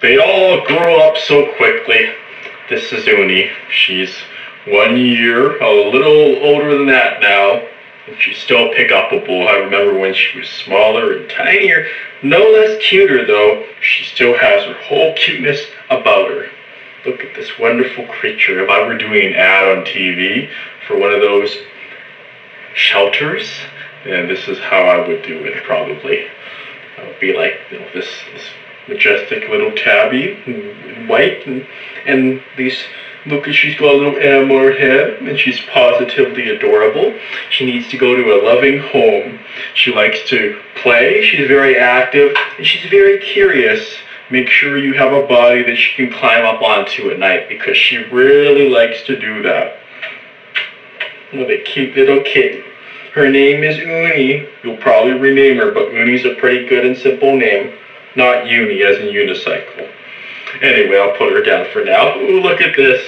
They all grow up so quickly. This is Uni. She's 1 year, a little older than that now. And she's still pick-upable. I remember when she was smaller and tinier. No less cuter, though. She still has her whole cuteness about her. Look at this wonderful creature. If I were doing an ad on TV for one of those shelters, then this is how I would do it, probably. I would be like, this majestic little tabby, white, and these, look, she's got a little M on her head, and she's positively adorable. She needs to go to a loving home. She likes to play, she's very active, and she's very curious. Make sure you have a body that she can climb up onto at night, because she really likes to do that. What a cute little kid. Her name is Uni. You'll probably rename her, but Uni's a pretty good and simple name. Not Uni as in unicycle. Anyway, I'll put her down for now. Ooh, look at this.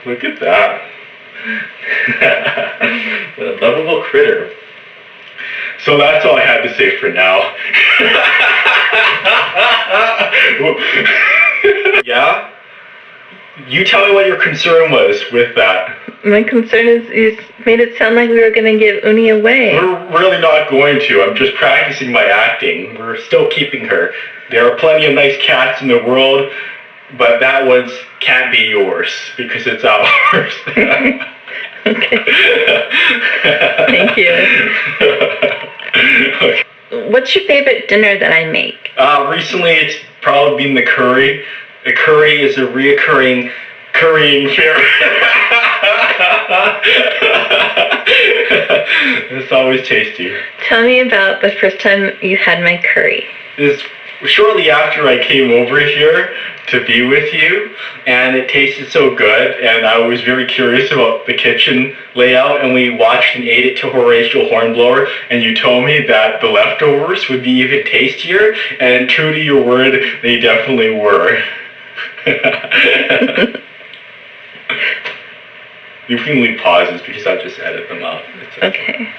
Look at that. What a lovable critter. So that's all I had to say for now. Yeah? You tell me what your concern was with that. My concern is you made it sound like we were going to give Uni away. We're really not going to. I'm just practicing my acting. We're still keeping her. There are plenty of nice cats in the world, but that one can't be yours because it's ours. Okay. Thank you. Okay. What's your favorite dinner that I make? Recently, it's probably been the curry. The curry is a reoccurring currying fairy. It's always tasty. Tell me about the first time you had my curry. It's shortly after I came over here to be with you, and it tasted so good, and I was very curious about the kitchen layout, and we watched and ate it to Horatio Hornblower, and you told me that the leftovers would be even tastier, and true to your word, they definitely were. You can leave pauses because I'll just edit them out. It's okay.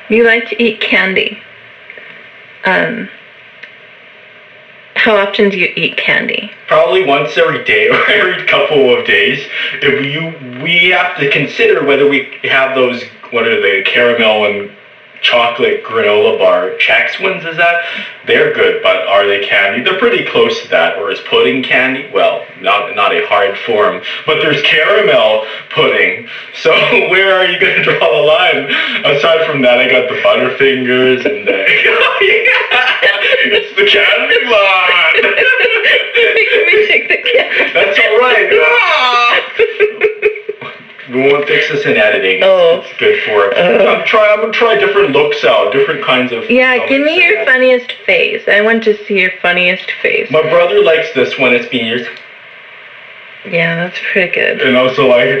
You like to eat candy. How often do you eat candy? Probably once every day or every couple of days. We have to consider whether we have those, what are they, caramel and chocolate granola bar Chex ones, is that? They're good, but are they candy? They're pretty close to that. Or is pudding candy? Well, not a hard form. But there's caramel pudding. So where are you going to draw the line? Aside from that, I got the Butterfingers and it's the candy line. Making me shake the candy. That's all right. We won't fix this in editing. Oh. It's good for it. I'm gonna try different looks out, different kinds of. Yeah, give me your funniest face. I want to see your funniest face. My brother likes this one. It's been years. Yeah, that's pretty good. And also like.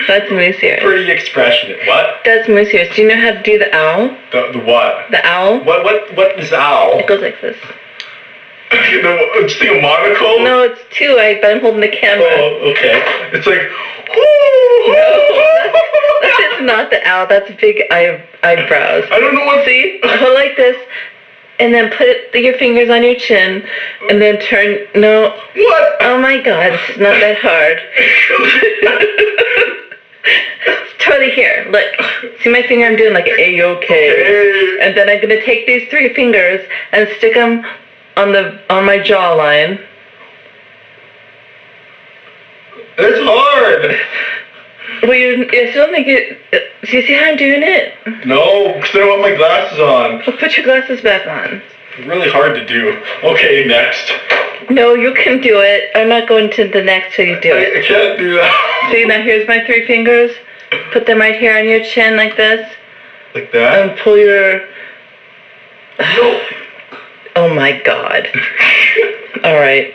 That's Moosier's. Pretty expressionate. What? That's Moosier's. Do you know how to do the owl? The what? The owl? What is owl? It goes like this. It's like a monocle? No, it's two, but I'm holding the camera. Oh, okay. It's like, No, that's not the owl. That's big eyebrows. I don't know what. See? Hold like this, and then put your fingers on your chin, and then turn. No. What? Oh my God! It's not that hard. It's totally here. Look. See my finger? I'm doing like A-OK. Okay. And then I'm gonna take these 3 fingers and stick them on my jawline. It's hard. Well, you still make it. Do you see how I'm doing it? No, because I don't have my glasses on. Well, put your glasses back on. It's really hard to do. Okay, next. No, you can do it. I'm not going to the next till you do it. I can't do that. See, now here's my 3 fingers. Put them right here on your chin like this. Like that? And pull your... No. Oh my God. All right.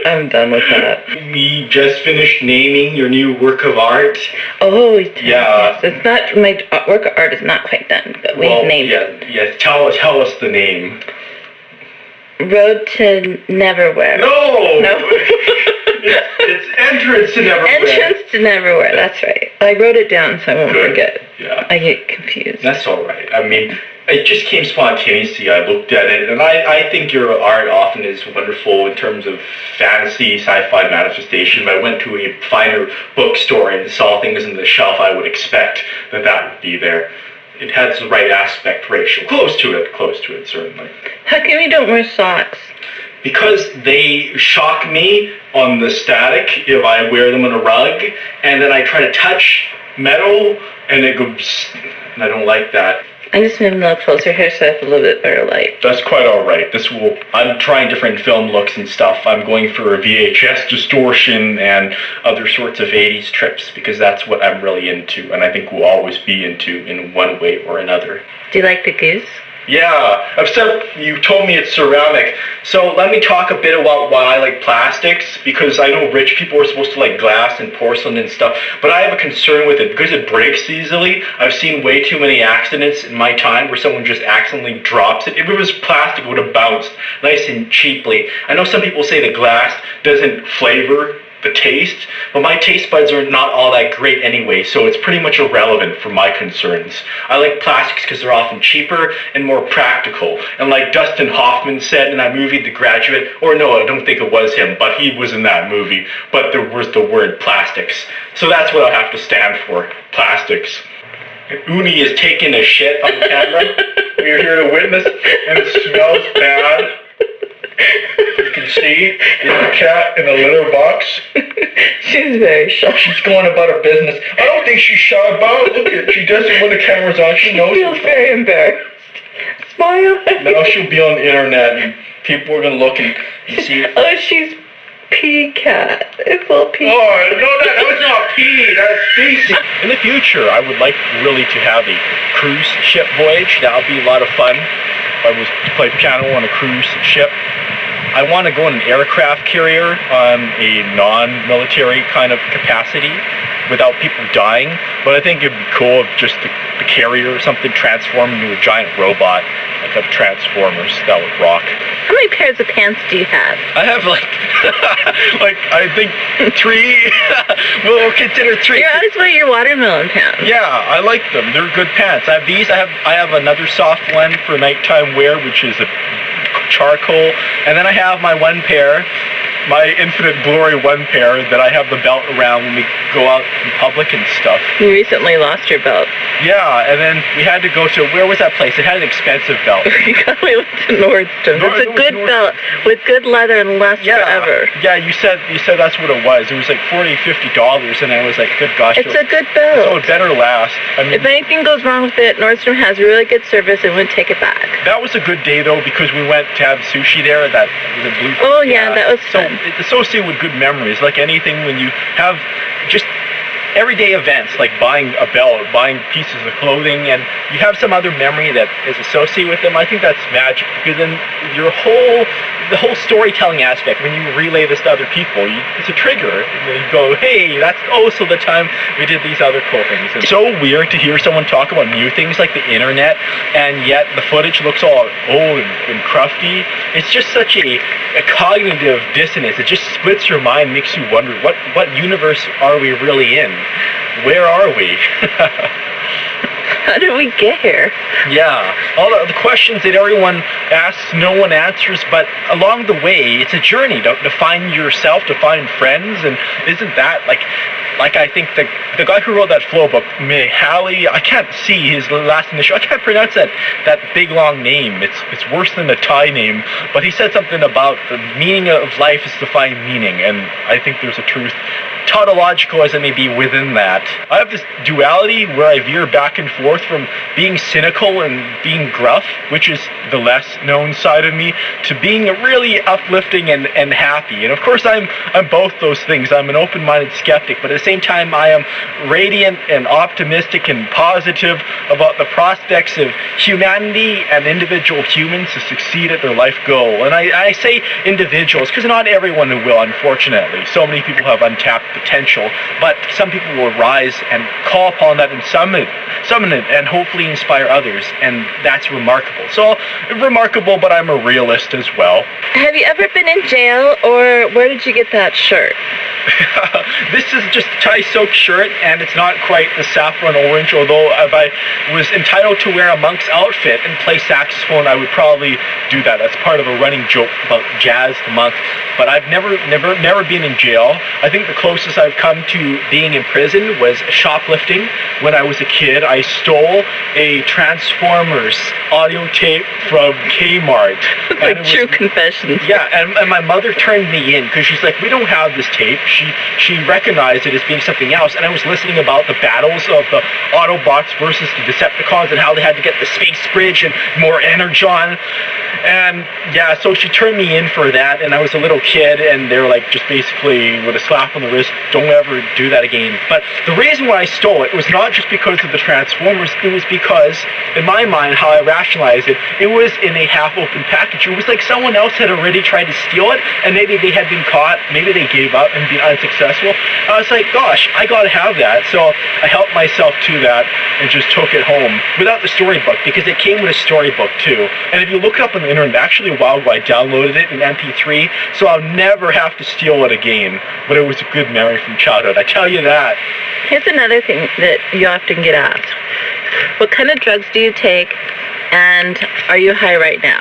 I'm done with that. We just finished naming your new work of art. Oh, yeah. It's not, my work of art is not quite done, but we've named it. Yes, tell us the name. Road to Neverwhere. No! No? It's entrance to Neverwhere. Entrance to Neverwhere, that's right. I wrote it down so I won't Good. forget. Yeah. I get confused. That's all right. I mean, it just came spontaneously. I looked at it, and I think your art often is wonderful in terms of fantasy, sci-fi manifestation. If I went to a finer bookstore and saw things in the shelf, I would expect that would be there. It has the right aspect ratio. Close to it, certainly. How come you don't wear socks? Because they shock me on the static if I wear them on a rug, and then I try to touch metal, and it goes, and I don't like that. I'm just moving a little closer here so I have a little bit better light. That's quite all right. I'm trying different film looks and stuff. I'm going for a VHS distortion and other sorts of 80s trips because that's what I'm really into, and I think will always be into in one way or another. Do you like the goose? Yeah, except you told me it's ceramic. So let me talk a bit about why I like plastics, because I know rich people are supposed to like glass and porcelain and stuff, but I have a concern with it because it breaks easily. I've seen way too many accidents in my time where someone just accidentally drops it. If it was plastic, it would have bounced nice and cheaply. I know some people say the glass doesn't flavor the taste, but my taste buds are not all that great anyway, so it's pretty much irrelevant for my concerns. I like plastics because they're often cheaper and more practical, and like Dustin Hoffman said in that movie, The Graduate, or no, I don't think it was him, but he was in that movie, but there was the word plastics. So that's what I have to stand for, plastics. Uni is taking a shit on camera. We're here to witness, and it smells bad. You can see the cat in a litter box. She's very shy. She's going about her business. I don't think she's shy about it. Look at, she does it when the camera's on. She knows. She feels very embarrassed. Smile. Now she'll be on the internet and people are going to look and see. Oh, she's pea cat. It's all pea. Oh, no, that was not pee. That's feces. In the future, I would like really to have a cruise ship voyage. That would be a lot of fun. I was to play piano on a cruise ship. I want to go in an aircraft carrier on a non-military kind of capacity without people dying, but I think it'd be cool if just the carrier or something transformed into a giant robot, like a Transformers. That would rock. How many pairs of pants do you have? I have like I think 3. We'll consider 3. You always wear your watermelon pants. Yeah, I like them. They're good pants. I have these. I have another soft one for nighttime wear, which is a charcoal, and then I have my one pair, my Infinite Glory one pair that I have the belt around when we go out in public and stuff. You recently lost your belt. Yeah, and then we had to go to, where was that place? It had an expensive belt. We went to Nordstrom. It's a good belt with good leather and lasts forever. Yeah, you said that's what it was. It was like $40-$50, and I was like, good gosh. It's a good belt. So it better last. I mean, if anything goes wrong with it, Nordstrom has really good service and wouldn't take it back. That was a good day though, because we went to have sushi there. That was a blue. Oh yeah, that was fun. It's associated with good memories. Like anything, when you have just everyday events like buying a belt, buying pieces of clothing, and you have some other memory that is associated with them, I think that's magic, because then the whole storytelling aspect, when you relay this to other people, it's a trigger. You go, hey, that's also the time we did these other cool things. It's so weird to hear someone talk about new things like the internet, and yet the footage looks all old and crufty. It's just such a cognitive dissonance. It just splits your mind, makes you wonder, what universe are we really in? Where are we? How did we get here? Yeah, all the questions that everyone asks, no one answers, but along the way, it's a journey to find yourself, to find friends, and isn't that like I think the guy who wrote that flow book, Mihaly, I can't see his last initial, I can't pronounce that big long name. It's worse than a Thai name, but he said something about the meaning of life is to find meaning, and I think there's a truth, tautological as it may be, within that. I have this duality where I veer back and forth from being cynical and being gruff, which is the less known side of me, to being really uplifting and happy. And of course I'm both those things. I'm an open-minded skeptic, but at the same time I am radiant and optimistic and positive about the prospects of humanity and individual humans to succeed at their life goal. And I say individuals because not everyone will, unfortunately. So many people have untapped potential, but some people will rise and call upon that and summon it and hopefully inspire others, and that's remarkable. So remarkable, but I'm a realist as well. Have you ever been in jail, or where did you get that shirt? This is just a tie-soaked shirt, and it's not quite the saffron orange, although if I was entitled to wear a monk's outfit and play saxophone, I would probably do that. That's part of a running joke about Jazz the Monk. But I've never been in jail. I think the closest I've come to being in prison was shoplifting. When I was a kid, I stole a Transformers audio tape from Kmart. Like true confessions. Yeah, and my mother turned me in because she's like, we don't have this tape. She recognized it as being something else, and I was listening about the battles of the Autobots versus the Decepticons and how they had to get the space bridge and more energon. And yeah, so she turned me in for that, and I was a little kid, and they were like, just basically with a slap on the wrist, don't ever do that again. But the reason why I stole it was not just because of the Transformers, it was because, in my mind, how I rationalized it, it was in a half-open package. It was like someone else had already tried to steal it, and maybe they had been caught, maybe they gave up and been unsuccessful. I was like, gosh, I gotta have that. So I helped myself to that and just took it home without the storybook, because it came with a storybook too. And if you look it up on the internet, actually a while ago I downloaded it in MP3, so I'll never have to steal it again. But it was a good memory from childhood, I tell you that. Here's another thing that you often get asked. What kind of drugs do you take, and are you high right now?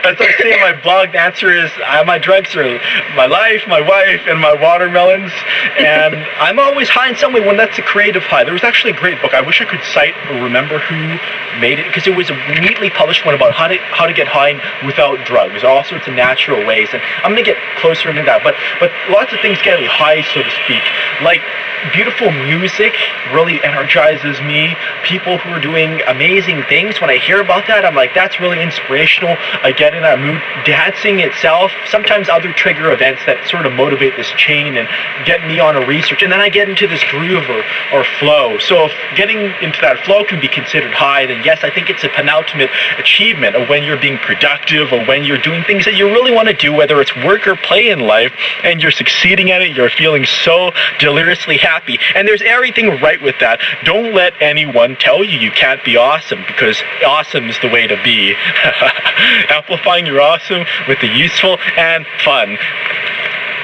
As I say in my blog, the answer is my drugs are my life, my wife, and my watermelons. And I'm always high in some way when that's a creative high. There was actually a great book. I wish I could cite or remember who made it, because it was a neatly published one about how to get high without drugs, all sorts of natural ways. And I'm going to get closer into that. But lots of things get me high, so to speak. Like beautiful music really energizes me. People who are doing amazing things, when I hear about that, I'm like, that's really inspirational. I get in that mood. Dancing itself, sometimes other trigger events that sort of motivate this chain and get me on a research, and then I get into this groove or flow. So if getting into that flow can be considered high, then yes, I think it's a penultimate achievement of when you're being productive or when you're doing things that you really want to do, whether it's work or play in life, and you're succeeding at it, you're feeling so deliriously happy. And there's everything right with that. Don't let anyone tell you you can't be awesome, because awesome is the way to be. Amplifying your awesome with the useful and fun.